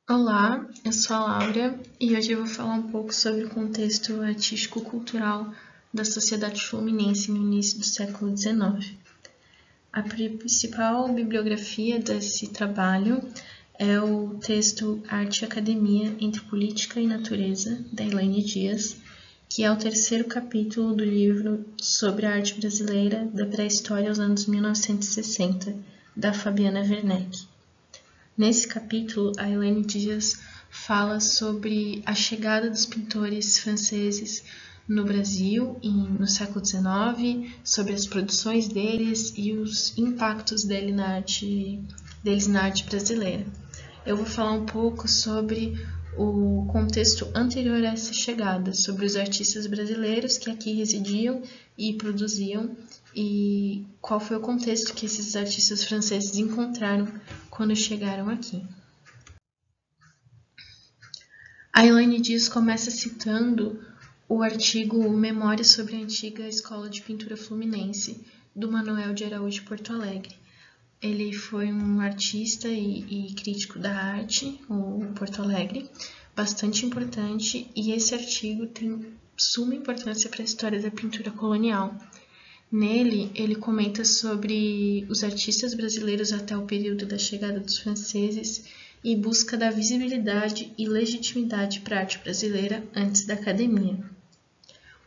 Olá, eu sou a Laura e hoje eu vou falar um pouco sobre o contexto artístico-cultural da sociedade fluminense no início do século XIX. A principal bibliografia desse trabalho é o texto Arte e Academia entre Política e Natureza, da Elaine Dias, que é o terceiro capítulo do livro sobre a arte brasileira da pré-história aos anos 1960, da Fabiana Werneck. Nesse capítulo, a Elaine Dias fala sobre a chegada dos pintores franceses no Brasil no século XIX, sobre as produções deles e os impactos deles na arte brasileira. Eu vou falar um pouco sobre o contexto anterior a essa chegada, sobre os artistas brasileiros que aqui residiam e produziam e qual foi o contexto que esses artistas franceses encontraram quando chegaram aqui. A Elaine Dias começa citando o artigo Memórias sobre a Antiga Escola de Pintura Fluminense, do Manuel de Araújo Porto Alegre. Ele foi um artista e crítico da arte, o Porto Alegre, bastante importante, e esse artigo tem suma importância para a história da pintura colonial. Nele, ele comenta sobre os artistas brasileiros até o período da chegada dos franceses e busca dar visibilidade e legitimidade para a arte brasileira antes da academia.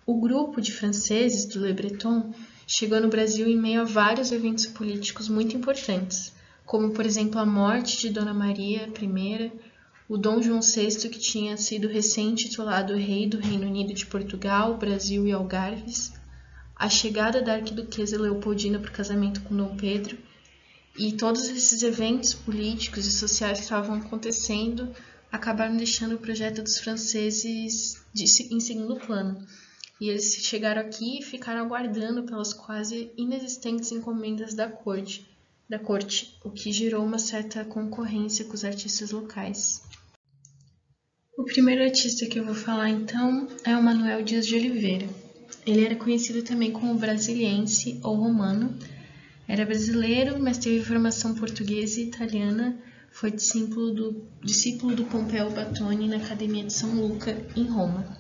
O grupo de franceses do Le Breton chegou no Brasil em meio a vários eventos políticos muito importantes, como, por exemplo, a morte de Dona Maria I, o Dom João VI, que tinha sido recém-titulado rei do Reino Unido de Portugal, Brasil e Algarves, a chegada da arquiduquesa Leopoldina para o casamento com Dom Pedro, e todos esses eventos políticos e sociais que estavam acontecendo acabaram deixando o projeto dos franceses em segundo plano. E eles chegaram aqui e ficaram aguardando pelas quase inexistentes encomendas da corte, o que gerou uma certa concorrência com os artistas locais. O primeiro artista que eu vou falar então é o Manuel Dias de Oliveira. Ele era conhecido também como brasiliense ou romano. Era brasileiro, mas teve formação portuguesa e italiana. Foi discípulo do Pompeu Batoni na Academia de São Luca, em Roma.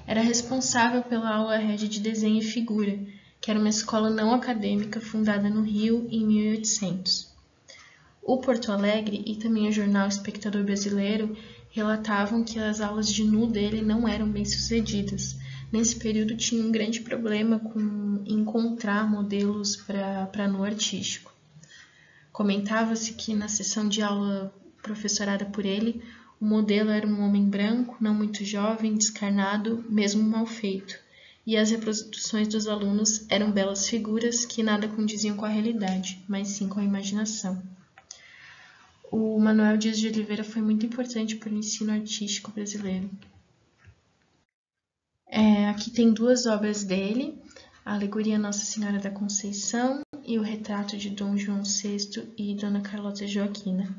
Era responsável pela aula régia de desenho e figura, que era uma escola não acadêmica fundada no Rio em 1800. O Porto Alegre e também o jornal Espectador Brasileiro relatavam que as aulas de nu dele não eram bem sucedidas. Nesse período tinha um grande problema com encontrar modelos para nu artístico. Comentava-se que na sessão de aula professorada por ele, o modelo era um homem branco, não muito jovem, descarnado, mesmo mal feito, e as reproduções dos alunos eram belas figuras que nada condiziam com a realidade, mas sim com a imaginação. O Manuel Dias de Oliveira foi muito importante para o ensino artístico brasileiro. Aqui tem duas obras dele, a Alegoria Nossa Senhora da Conceição e o Retrato de Dom João VI e Dona Carlota Joaquina.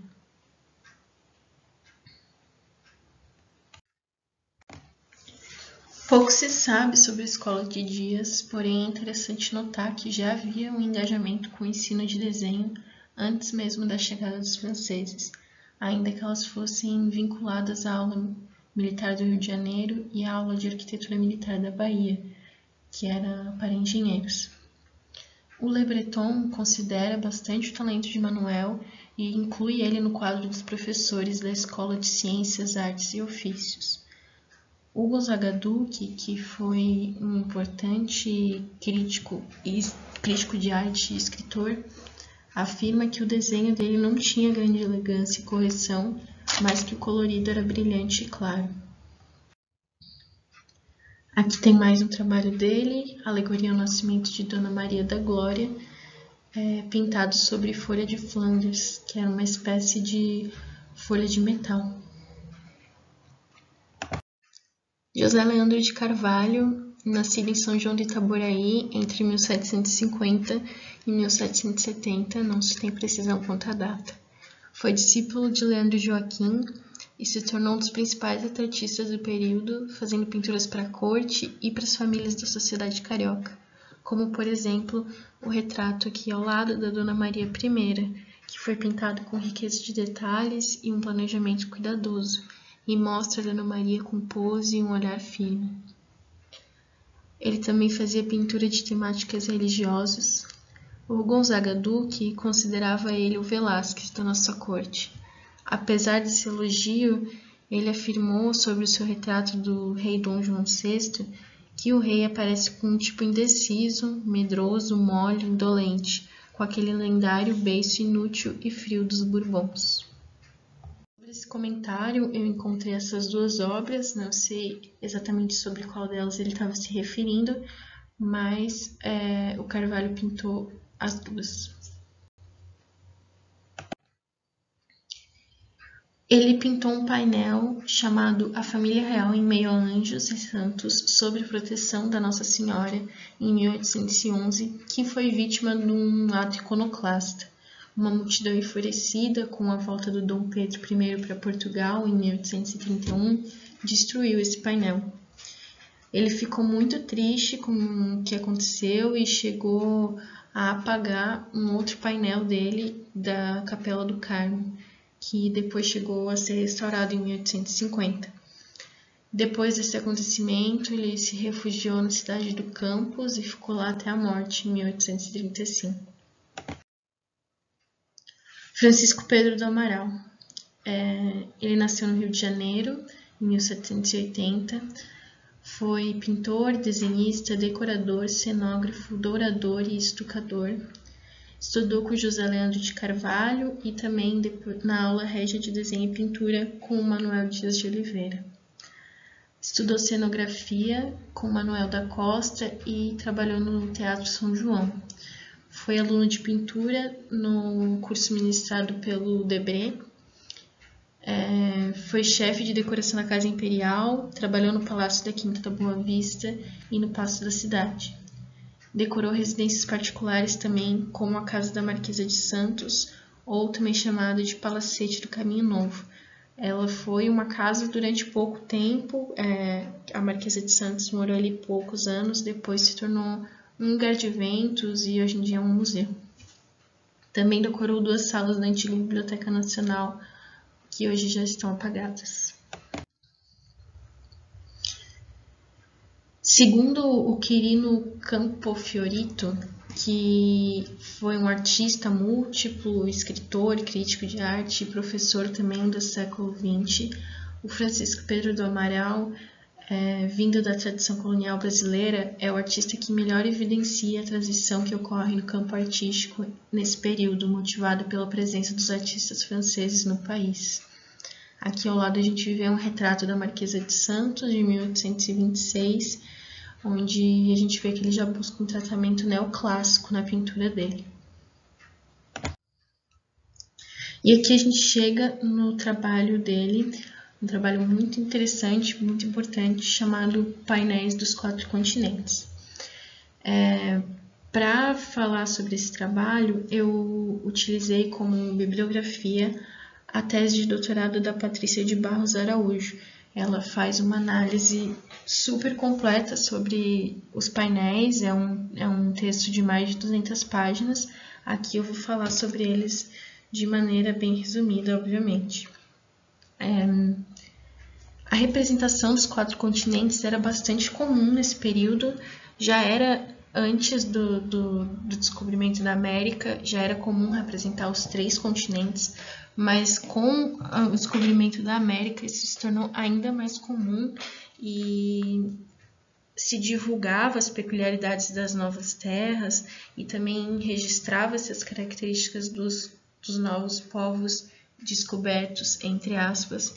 Pouco se sabe sobre a escola de Dias, porém é interessante notar que já havia um engajamento com o ensino de desenho antes mesmo da chegada dos franceses, ainda que elas fossem vinculadas à aula militar do Rio de Janeiro e à aula de arquitetura militar da Bahia, que era para engenheiros. O Le Breton considera bastante o talento de Manuel e inclui ele no quadro dos professores da Escola de Ciências, Artes e Ofícios. Hugo Zagaduc, que foi um importante crítico de arte e escritor, afirma que o desenho dele não tinha grande elegância e correção, mas que o colorido era brilhante e claro. Aqui tem mais um trabalho dele, Alegoria ao Nascimento de Dona Maria da Glória, pintado sobre folha de Flanders, que era uma espécie de folha de metal. José Leandro de Carvalho, nascido em São João de Itaboraí entre 1750 e 1770, não se tem precisão quanto à data. Foi discípulo de Leandro Joaquim e se tornou um dos principais retratistas do período, fazendo pinturas para a corte e para as famílias da sociedade carioca, como, por exemplo, o retrato aqui ao lado da Dona Maria I, que foi pintado com riqueza de detalhes e um planejamento cuidadoso, e mostra Dona Maria com pose e um olhar firme. Ele também fazia pintura de temáticas religiosas. O Gonzaga Duque considerava ele o Velázquez da nossa corte. Apesar desse elogio, ele afirmou sobre o seu retrato do rei Dom João VI que o rei aparece com um tipo indeciso, medroso, mole, indolente, com aquele lendário beiço inútil e frio dos Bourbons. Sobre esse comentário, eu encontrei essas duas obras, não sei exatamente sobre qual delas ele estava se referindo, mas o Carvalho pintou as duas. Ele pintou um painel chamado A Família Real em Meio a Anjos e Santos, sob a proteção da Nossa Senhora, em 1811, que foi vítima de um ato iconoclasta. Uma multidão enfurecida com a volta do Dom Pedro I para Portugal, em 1831, destruiu esse painel. Ele ficou muito triste com o que aconteceu e chegou a apagar um outro painel dele da Capela do Carmo, que depois chegou a ser restaurado em 1850. Depois desse acontecimento, ele se refugiou na cidade do Campos e ficou lá até a morte, em 1835. Francisco Pedro do Amaral. Ele nasceu no Rio de Janeiro, em 1780. Foi pintor, desenhista, decorador, cenógrafo, dourador e estucador. Estudou com José Leandro de Carvalho e também na aula régia de desenho e pintura com Manuel Dias de Oliveira. Estudou cenografia com Manuel da Costa e trabalhou no Teatro São João. Foi aluno de pintura no curso ministrado pelo Debré. Foi chefe de decoração da Casa Imperial, trabalhou no Palácio da Quinta da Boa Vista e no Paço da Cidade. Decorou residências particulares também, como a Casa da Marquesa de Santos, ou também chamada de Palacete do Caminho Novo. Ela foi uma casa durante pouco tempo, a Marquesa de Santos morou ali poucos anos, depois se tornou um lugar de eventos e hoje em dia é um museu. Também decorou 2 salas da antiga Biblioteca Nacional, que hoje já estão apagadas. Segundo o Quirino Campofiorito, que foi um artista múltiplo, escritor, crítico de arte e professor também do século XX, o Francisco Pedro do Amaral, vindo da tradição colonial brasileira, é o artista que melhor evidencia a transição que ocorre no campo artístico nesse período, motivado pela presença dos artistas franceses no país. Aqui ao lado a gente vê um retrato da Marquesa de Santos, de 1826, onde a gente vê que ele já busca um tratamento neoclássico na pintura dele. E aqui a gente chega no trabalho dele, um trabalho muito interessante, muito importante, chamado Painéis dos 4 Continentes. Para falar sobre esse trabalho, eu utilizei como bibliografia a tese de doutorado da Patrícia de Barros Araújo. Ela faz uma análise super completa sobre os painéis, é um texto de mais de 200 páginas. Aqui eu vou falar sobre eles de maneira bem resumida, obviamente. A representação dos 4 continentes era bastante comum nesse período, já era antes do descobrimento da América, já era comum representar os 3 continentes, mas com o descobrimento da América isso se tornou ainda mais comum e se divulgava as peculiaridades das novas terras e também registrava-se as características dos novos povos descobertos, entre aspas,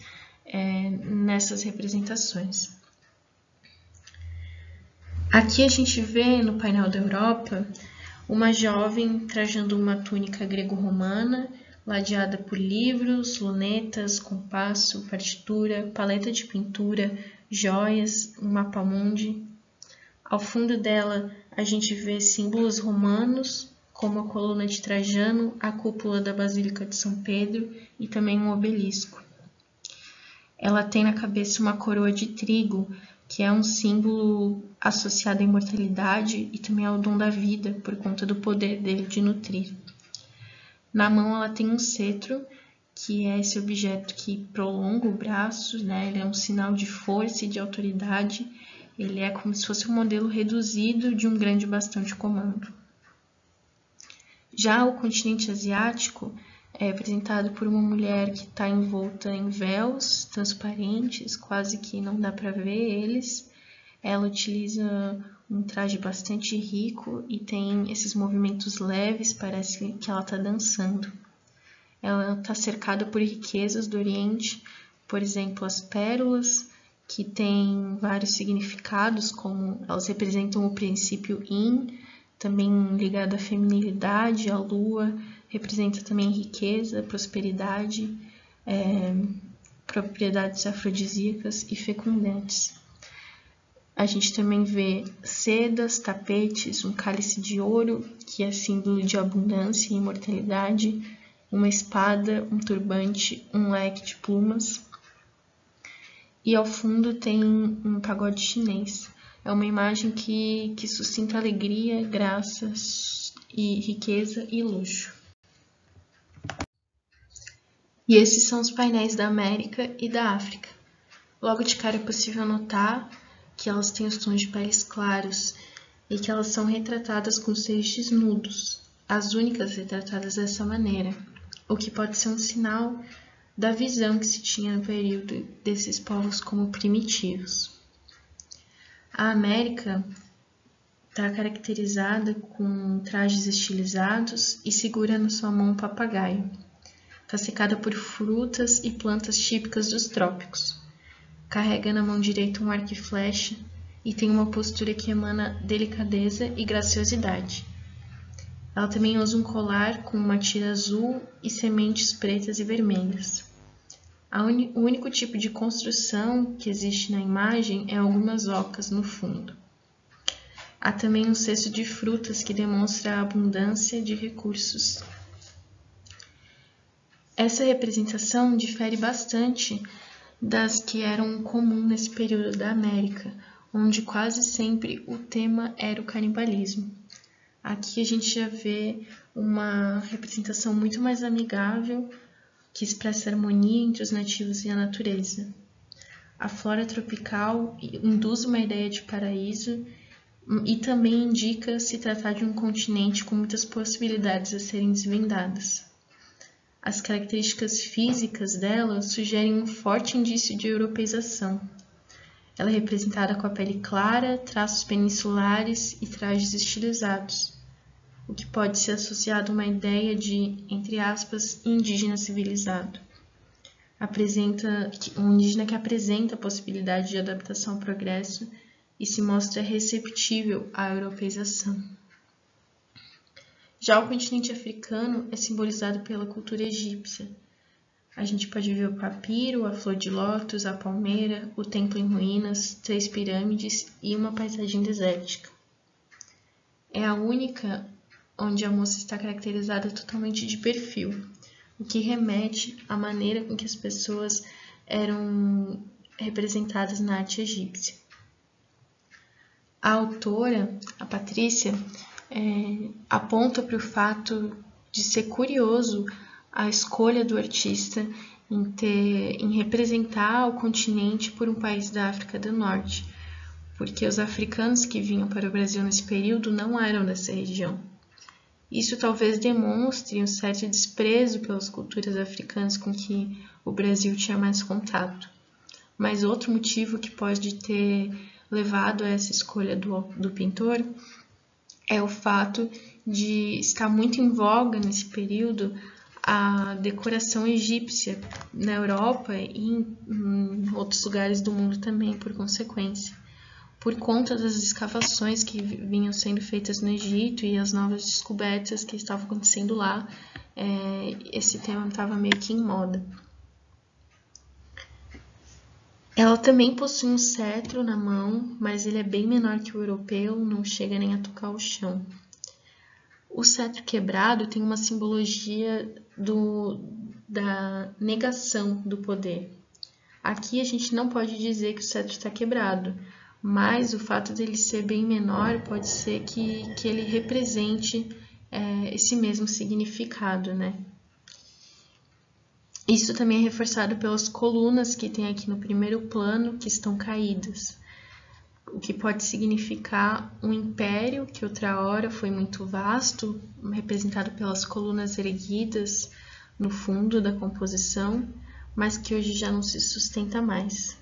nessas representações. Aqui a gente vê no painel da Europa uma jovem trajando uma túnica grego-romana, ladeada por livros, lunetas, compasso, partitura, paleta de pintura, joias, um mapa-mundi. Ao fundo dela a gente vê símbolos romanos, como a coluna de Trajano, a cúpula da Basílica de São Pedro e também um obelisco. Ela tem na cabeça uma coroa de trigo, que é um símbolo associado à imortalidade e também ao dom da vida, por conta do poder dele de nutrir. Na mão ela tem um cetro, que é esse objeto que prolonga o braço, né? Ele é um sinal de força e de autoridade. Ele é como se fosse um modelo reduzido de um grande bastão de comando. Já o continente asiático é representado por uma mulher que está envolta em véus transparentes, quase que não dá para ver eles. Ela utiliza um traje bastante rico e tem esses movimentos leves, parece que ela está dançando. Ela está cercada por riquezas do Oriente, por exemplo, as pérolas, que têm vários significados, como elas representam o princípio Yin, também ligado à feminilidade, à lua, representa também riqueza, prosperidade, propriedades afrodisíacas e fecundantes. A gente também vê sedas, tapetes, um cálice de ouro, que é símbolo de abundância e imortalidade, uma espada, um turbante, um leque de plumas. E ao fundo tem um pagode chinês. É uma imagem que suscita alegria, graça e riqueza e luxo. E esses são os painéis da América e da África. Logo de cara é possível notar que elas têm os tons de peles claros e que elas são retratadas com seios desnudos, as únicas retratadas dessa maneira, o que pode ser um sinal da visão que se tinha no período desses povos como primitivos. A América está caracterizada com trajes estilizados e segura na sua mão um papagaio. Está cercada por frutas e plantas típicas dos trópicos. Carrega na mão direita um arco e flecha e tem uma postura que emana delicadeza e graciosidade. Ela também usa um colar com uma tira azul e sementes pretas e vermelhas. O único tipo de construção que existe na imagem é algumas ocas no fundo. Há também um cesto de frutas que demonstra a abundância de recursos. Essa representação difere bastante das que eram comum nesse período da América, onde quase sempre o tema era o canibalismo. Aqui a gente já vê uma representação muito mais amigável, que expressa a harmonia entre os nativos e a natureza. A flora tropical induz uma ideia de paraíso e também indica se tratar de um continente com muitas possibilidades a serem desvendadas. As características físicas dela sugerem um forte indício de europeização. Ela é representada com a pele clara, traços peninsulares e trajes estilizados, o que pode ser associado a uma ideia de, entre aspas, indígena civilizado. Um indígena que apresenta a possibilidade de adaptação ao progresso e se mostra receptível à europeização. Já o continente africano é simbolizado pela cultura egípcia. A gente pode ver o papiro, a flor de lótus, a palmeira, o templo em ruínas, 3 pirâmides e uma paisagem desértica. É a única onde a moça está caracterizada totalmente de perfil, o que remete à maneira com que as pessoas eram representadas na arte egípcia. A autora, a Patrícia, aponta para o fato de ser curioso a escolha do artista em representar o continente por um país da África do Norte, porque os africanos que vinham para o Brasil nesse período não eram dessa região. Isso talvez demonstre um certo desprezo pelas culturas africanas com que o Brasil tinha mais contato. Mas outro motivo que pode ter levado a essa escolha do pintor é o fato de estar muito em voga nesse período a decoração egípcia na Europa e em outros lugares do mundo também, por consequência. Por conta das escavações que vinham sendo feitas no Egito e as novas descobertas que estavam acontecendo lá, esse tema estava meio que em moda. Ela também possui um cetro na mão, mas ele é bem menor que o europeu, não chega nem a tocar o chão. O cetro quebrado tem uma simbologia da negação do poder. Aqui a gente não pode dizer que o cetro está quebrado, mas o fato dele ser bem menor pode ser que ele represente esse mesmo significado, né? Isso também é reforçado pelas colunas que tem aqui no primeiro plano, que estão caídas, o que pode significar um império que outra hora foi muito vasto, representado pelas colunas erguidas no fundo da composição, mas que hoje já não se sustenta mais.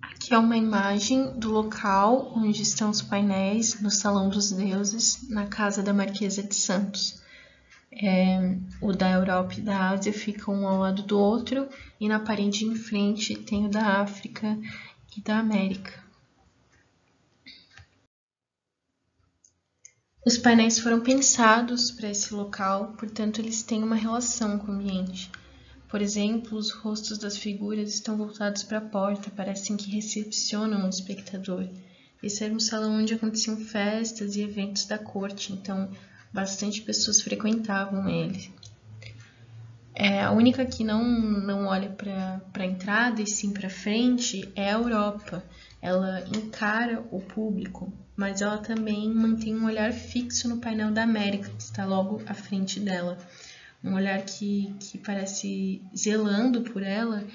Aqui é uma imagem do local onde estão os painéis no Salão dos Deuses, na casa da Marquesa de Santos. O da Europa e da Ásia ficam um ao lado do outro, e na parede em frente tem o da África e da América. Os painéis foram pensados para esse local, portanto eles têm uma relação com o ambiente. Por exemplo, os rostos das figuras estão voltados para a porta, parecem que recepcionam o espectador. Esse era um salão onde aconteciam festas e eventos da corte, então bastante pessoas frequentavam ele. A única que não olha para a entrada e sim para frente é a Europa. Ela encara o público, mas ela também mantém um olhar fixo no painel da América, que está logo à frente dela. Um olhar que parece zelando por ela,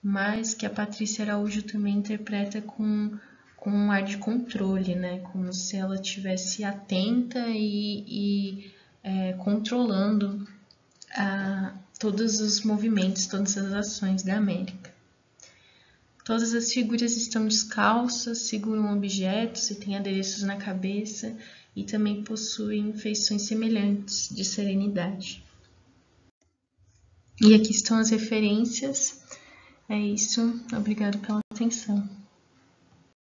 mas que a Patrícia Araújo também interpreta com um ar de controle, né? Como se ela estivesse atenta e controlando todos os movimentos, todas as ações da América. Todas as figuras estão descalças, seguram objetos e têm adereços na cabeça e também possuem feições semelhantes de serenidade. E aqui estão as referências. É isso. Obrigado pela atenção.